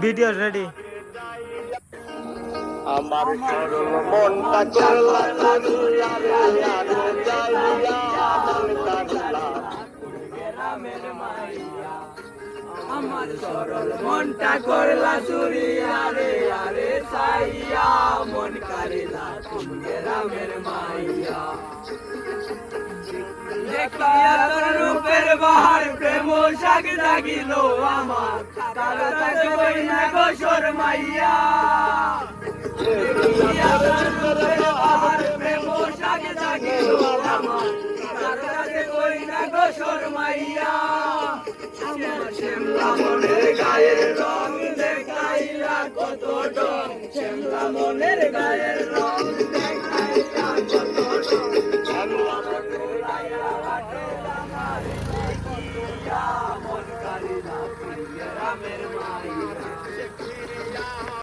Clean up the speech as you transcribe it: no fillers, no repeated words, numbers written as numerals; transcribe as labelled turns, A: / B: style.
A: Video ready.
B: আমার সরল মনটা করলা চুরিয়া রে আরে যাইয়া মন কারিলা
C: গ্রামের মাইয়া আমার সরল মনটা করলা চুরিয়া রে আরে সাইয়া মন কারিলা তুমি গ্রামের মাইয়া দেখিয়া তোর রূপের বাহার প্রেম শাক জাগিল আমার কালো তাকে বই না গো শর্মাইয়া দেখিয়া তোর রূপের বাহার প্রেম শাক জাগিল আমার কালো তাকে বই না গো শর্মাইয়া আমার শ্যামলা মনের গায়ের রং দেখাইলা কত ডং শ্যামলা মনের গায়ের রং দেখাইলা কত ডং শ্যামলা মনের গায়ের মন কারিলা গ্রামের মাইয়া